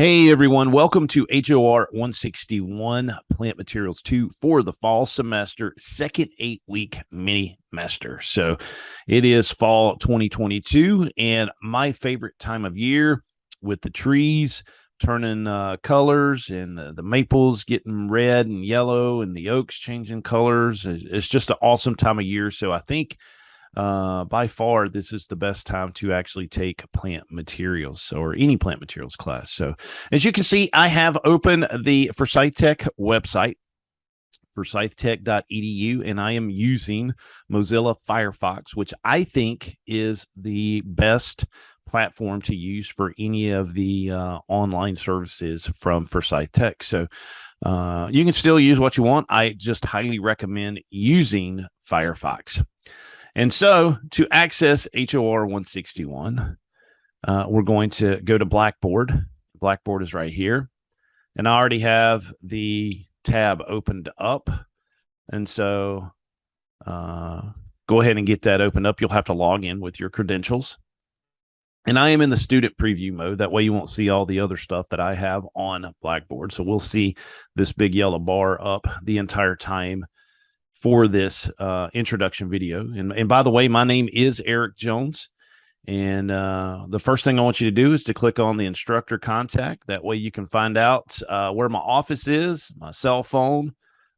Hey everyone, welcome to HOR 161 Plant Materials 2 for the fall semester, second 8-week mini semester. So it is fall 2022 and my favorite time of year with the trees turning colors and the maples getting red and yellow and the oaks changing colors. It's just an awesome time of year. So I think by far, this is the best time to actually take plant materials or any plant materials class. So as you can see, I have opened the Forsyth Tech website, forsythtech.edu, and I am using Mozilla Firefox, which I think is the best platform to use for any of the online services from Forsyth Tech. So you can still use what you want. I just highly recommend using Firefox. And so to access HOR 161, we're going to go to Blackboard. Blackboard is right here. And I already have the tab opened up. And so go ahead and get that opened up. You'll have to log in with your credentials. And I am in the student preview mode. That way you won't see all the other stuff that I have on Blackboard. So we'll see this big yellow bar up the entire time for this introduction video. And by the way, my name is Eric Jones. And the first thing I want you to do is to click on the instructor contact. That way you can find out where my office is, my cell phone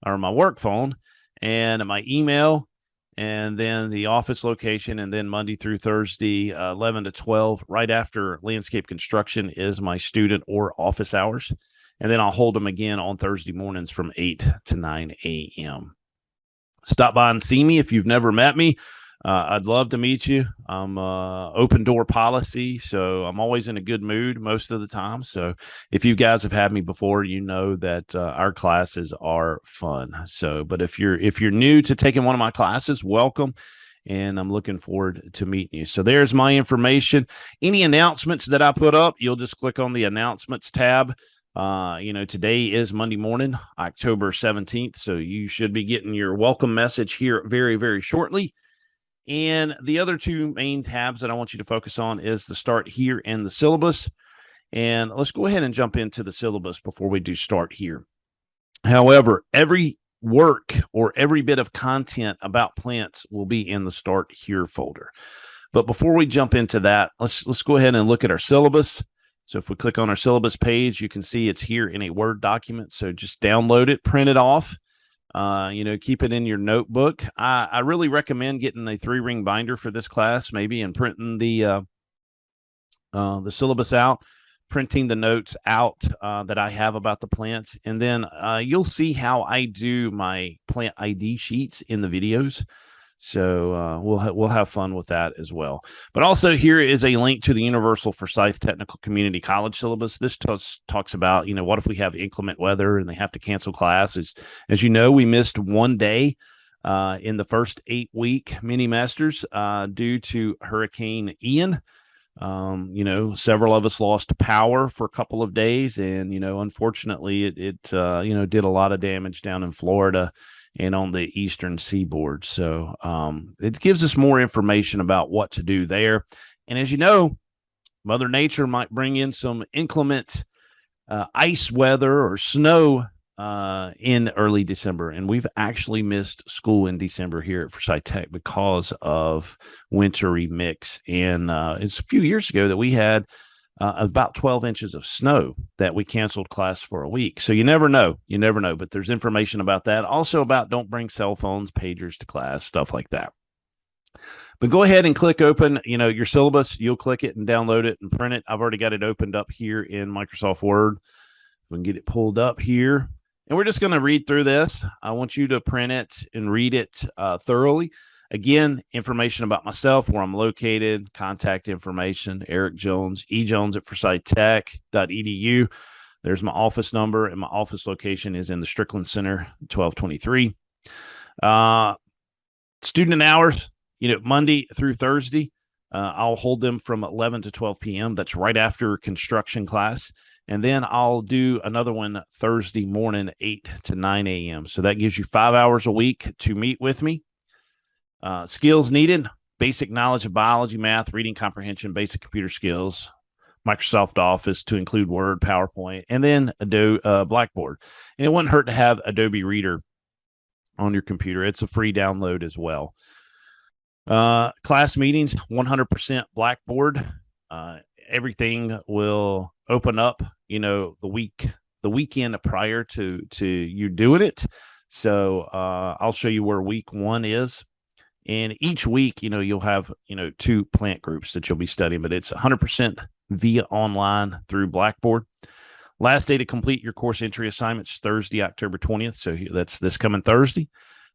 or my work phone, and my email, and then the office location. And then Monday through Thursday, 11 to 12, right after landscape construction is my student or office hours. And then I'll hold them again on Thursday mornings from 8 to 9 a.m. Stop by and see me if you've never met me. I'd love to meet you. I'm open door policy, so I'm always in a good mood most of the time. So if you guys have had me before, you know that our classes are fun. So, but if you're new to taking one of my classes, welcome, and I'm looking forward to meeting you. So there's my information. Any announcements that I put up, you'll just click on the announcements tab. Today is Monday morning, October 17th. So you should be getting your welcome message here very, very shortly. And the other two main tabs that I want you to focus on is the start here and the syllabus. And let's go ahead and jump into the syllabus before we do start here. However, every work or every bit of content about plants will be in the start here folder. But before we jump into that, let's go ahead and look at our syllabus. So if we click on our syllabus page, you can see it's here in a Word document. So just download it, print it off, keep it in your notebook. I really recommend getting a 3-ring binder for this class, maybe, and printing the syllabus out, printing the notes out that I have about the plants. And then you'll see how I do my plant ID sheets in the videos. So we'll have fun with that as well. But also here is a link to the Universal Forsyth Technical Community College syllabus. This talks about, what if we have inclement weather and they have to cancel classes. As you know, we missed one day in the first 8-week mini masters due to Hurricane Ian. Several of us lost power for a couple of days, and unfortunately it did a lot of damage down in Florida and on the eastern seaboard. So it gives us more information about what to do there. And as you know, Mother Nature might bring in some inclement ice weather or snow in early December. And we've actually missed school in December here at Forsyth Tech because of wintry mix. And it's a few years ago that we had about 12 inches of snow that we canceled class for a week. So you never know, but there's information about that. Also about don't bring cell phones, pagers to class, stuff like that. But go ahead and click open, your syllabus. You'll click it and download it and print it. I've already got it opened up here in Microsoft Word. We can get it pulled up here. And we're just going to read through this. I want you to print it and read it thoroughly. Again, information about myself, where I'm located, contact information, Eric Jones, ejones@forsythtech.edu. There's my office number, and my office location is in the Strickland Center, 1223. Student hours, Monday through Thursday, I'll hold them from 11 to 12 p.m. That's right after construction class. And then I'll do another one Thursday morning, 8 to 9 a.m. So that gives you 5 hours a week to meet with me. Skills needed: basic knowledge of biology, math, reading comprehension, basic computer skills, Microsoft Office to include Word, PowerPoint, and then Adobe Blackboard. And it wouldn't hurt to have Adobe Reader on your computer. It's a free download as well. Class meetings, 100% Blackboard. Everything will open up, the weekend prior to you doing it. So I'll show you where week 1 is. And each week, you'll have, 2 plant groups that you'll be studying, but it's 100% via online through Blackboard. Last day to complete your course entry assignments, Thursday, October 20th. So that's this coming Thursday.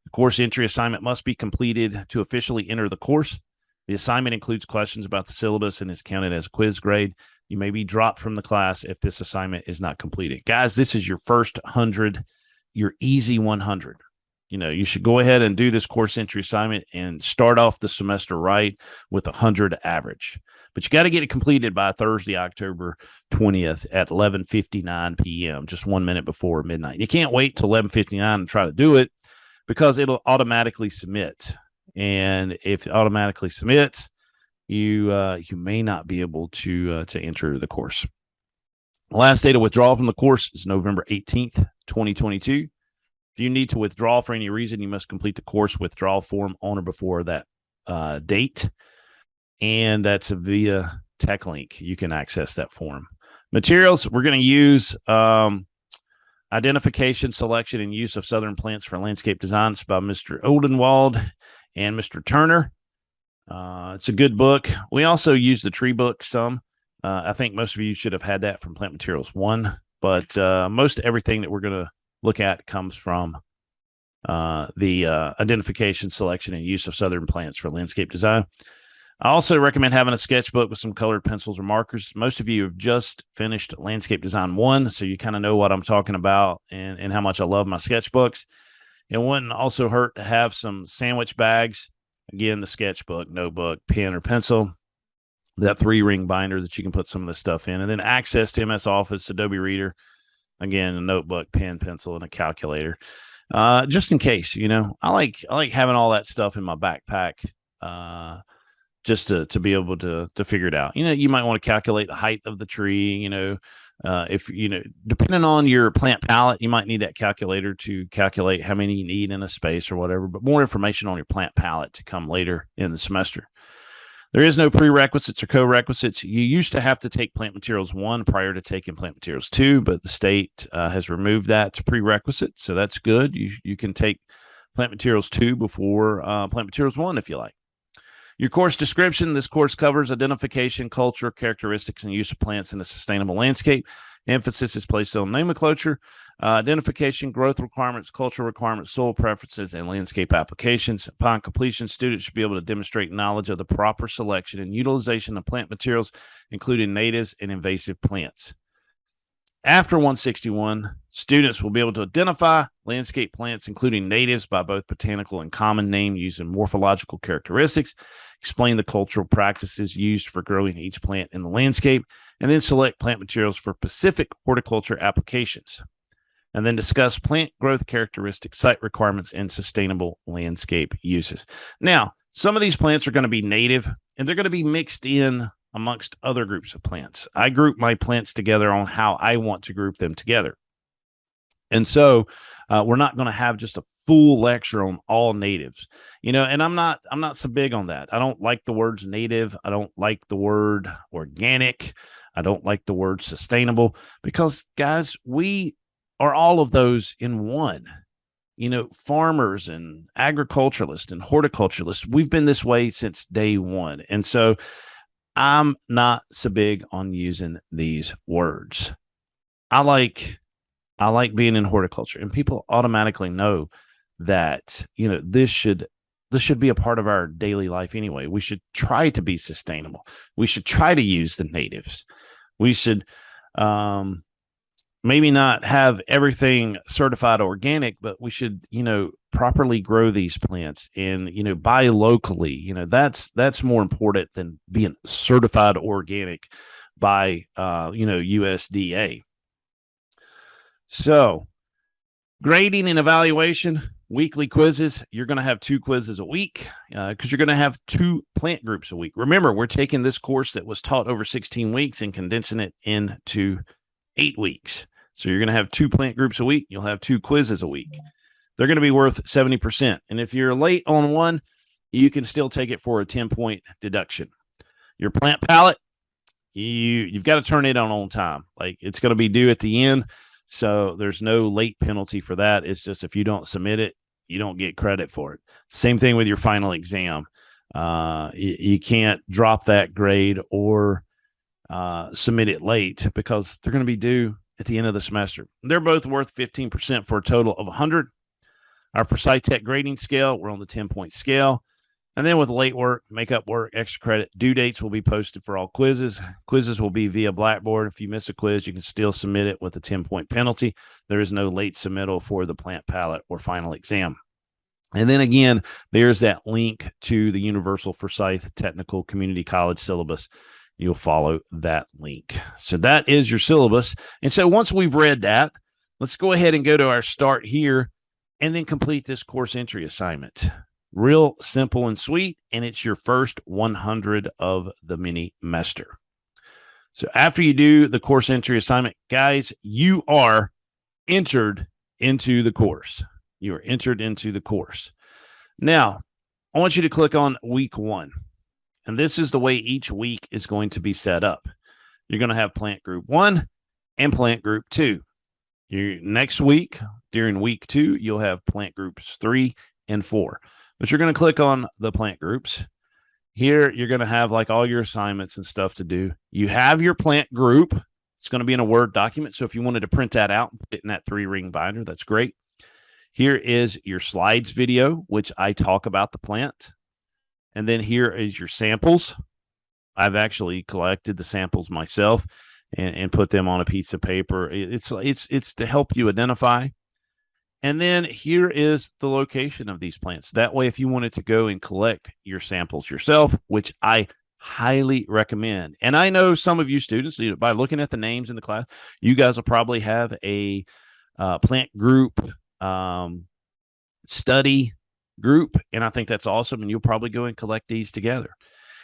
The course entry assignment must be completed to officially enter the course. The assignment includes questions about the syllabus and is counted as a quiz grade. You may be dropped from the class if this assignment is not completed. Guys, this is your first 100, your easy 100. You should go ahead and do this course entry assignment and start off the semester right with 100 average. But you got to get it completed by Thursday, October 20th at 11:59 p.m., just 1 minute before midnight. You can't wait till 11:59 and try to do it because it'll automatically submit. And if it automatically submits, you may not be able to enter the course. The last day to withdraw from the course is November 18th, 2022. If you need to withdraw for any reason, you must complete the course withdrawal form on or before that date. And that's via TechLink. You can access that form. Materials, we're going to use Identification, Selection, and Use of Southern Plants for Landscape Designs by Mr. Oldenwald and Mr. Turner. It's a good book. We also use the tree book some. I think most of you should have had that from Plant Materials 1, but most everything that we're going to look at comes from the Identification, Selection, and Use of Southern Plants for Landscape Design. I also recommend having a sketchbook with some colored pencils or markers. Most of you have just finished Landscape Design 1, so you kind of know what I'm talking about and how much I love my sketchbooks. It wouldn't also hurt to have some sandwich bags. Again, the sketchbook, notebook, pen or pencil, that 3-ring binder that you can put some of this stuff in, and then access to MS Office, Adobe Reader, again, a notebook, pen, pencil, and a calculator. Just in case, I like having all that stuff in my backpack. Just to be able to figure it out. You might want to calculate the height of the tree, if depending on your plant palette, you might need that calculator to calculate how many you need in a space or whatever, but more information on your plant palette to come later in the semester. There is no prerequisites or co-requisites. You used to have to take Plant Materials 1 prior to taking Plant Materials 2, but the state has removed that prerequisite, so that's good. You can take Plant Materials 2 before Plant Materials 1 if you like. Your course description. This course covers identification, culture, characteristics, and use of plants in a sustainable landscape. Emphasis is placed on nomenclature, identification, growth requirements, cultural requirements, soil preferences, and landscape applications. Upon completion, students should be able to demonstrate knowledge of the proper selection and utilization of plant materials, including natives and invasive plants. After 161, students will be able to identify landscape plants, including natives, by both botanical and common name using morphological characteristics, explain the cultural practices used for growing each plant in the landscape, and then select plant materials for specific horticulture applications, and then discuss plant growth characteristics, site requirements, and sustainable landscape uses. Now, some of these plants are going to be native, and they're going to be mixed in amongst other groups of plants. I group my plants together on how I want to group them together. And so we're not going to have just a full lecture on all natives, and I'm not so big on that. I don't like the words native. I don't like the word organic. I don't like the word sustainable because, guys, we are all of those in one. Farmers and agriculturalists and horticulturalists, we've been this way since day one. And so I'm not so big on using these words. I like being in horticulture, and people automatically know that, this should be a part of our daily life anyway. We should try to be sustainable. We should try to use the natives. We should maybe not have everything certified organic, but we should, properly grow these plants and, buy locally. That's more important than being certified organic by, USDA. So grading and evaluation, weekly quizzes. You're going to have 2 quizzes a week because you're going to have 2 plant groups a week. Remember, we're taking this course that was taught over 16 weeks and condensing it into 8 weeks. So you're going to have 2 plant groups a week. You'll have 2 quizzes a week. They're going to be worth 70%. And if you're late on one, you can still take it for a 10-point deduction. Your plant palette, you've got to turn it on time. Like, it's going to be due at the end. So there's no late penalty for that. It's just if you don't submit it, you don't get credit for it. Same thing with your final exam. You can't drop that grade or submit it late because they're going to be due at the end of the semester. They're both worth 15% for a total of 100. Our Tech grading scale, we're on the 10-point scale. And then with late work, makeup work, extra credit, due dates will be posted for all quizzes. Quizzes will be via Blackboard. If you miss a quiz, you can still submit it with a 10-point penalty. There is no late submittal for the plant palette or final exam. And then again, there's that link to the Universal Forsyth Technical Community College syllabus. You'll follow that link. So that is your syllabus. And so once we've read that, let's go ahead and go to our start here and then complete this course entry assignment. Real simple and sweet, and it's your first 100 of the mini-mester. So after you do the course entry assignment, guys, you are entered into the course. You are entered into the course. Now, I want you to click on week 1. And this is the way each week is going to be set up. You're going to have plant group 1 and plant group 2. Next week, during week 2, you'll have plant groups 3 and 4. But you're going to click on the plant groups. Here, you're going to have like all your assignments and stuff to do. You have your plant group. It's going to be in a Word document. So if you wanted to print that out and put it in that 3-ring binder, that's great. Here is your slides video, which I talk about the plant. And then here is your samples. I've actually collected the samples myself and put them on a piece of paper. It's to help you identify. And then here is the location of these plants. That way, if you wanted to go and collect your samples yourself, which I highly recommend. And I know some of you students, by looking at the names in the class, you guys will probably have a plant group study group. And I think that's awesome. And you'll probably go and collect these together.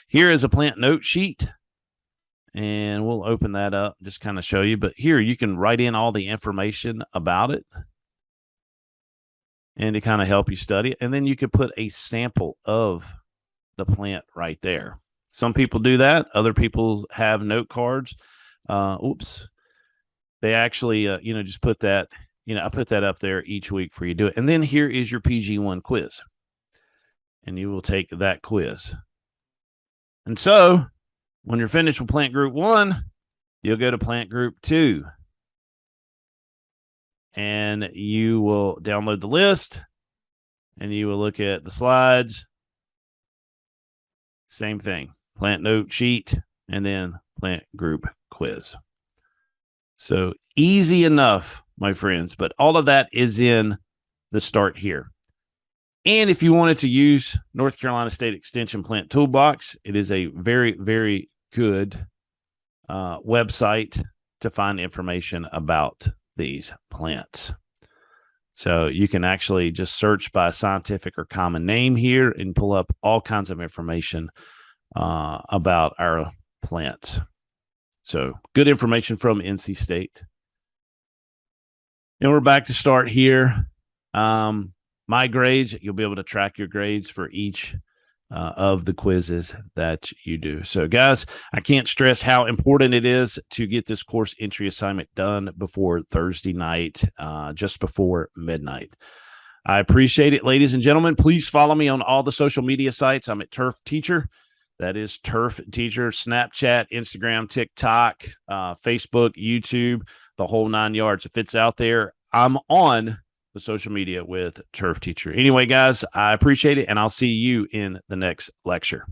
Here is a plant note sheet. And we'll open that up, just kind of show you. But here you can write in all the information about it and to kind of help you study it. And then you could put a sample of the plant right there. Some people do that. Other people have note cards. They actually, just put that, I put that up there each week for you to do it. And then here is your PG1 quiz. And you will take that quiz. And so when you're finished with plant group 1, you'll go to plant group 2. And you will download the list and you will look at the slides. Same thing, plant note sheet and then plant group quiz. So easy enough, my friends, but all of that is in the start here. And if you wanted to use North Carolina State Extension Plant Toolbox, it is a very, very good website to find information about these plants. So you can actually just search by scientific or common name here and pull up all kinds of information about our plants. So good information from NC State. And we're back to start here. My grades, you'll be able to track your grades for each of the quizzes that you do. So guys, I can't stress how important it is to get this course entry assignment done before Thursday night, just before midnight. I appreciate it, ladies and gentlemen. Please follow me on all the social media sites. I'm at Turf Teacher. That is Turf Teacher, Snapchat, Instagram, TikTok, Facebook, YouTube, the whole 9 yards. If it's out there, I'm on the social media with Turf Teacher. Anyway, guys, I appreciate it, and I'll see you in the next lecture.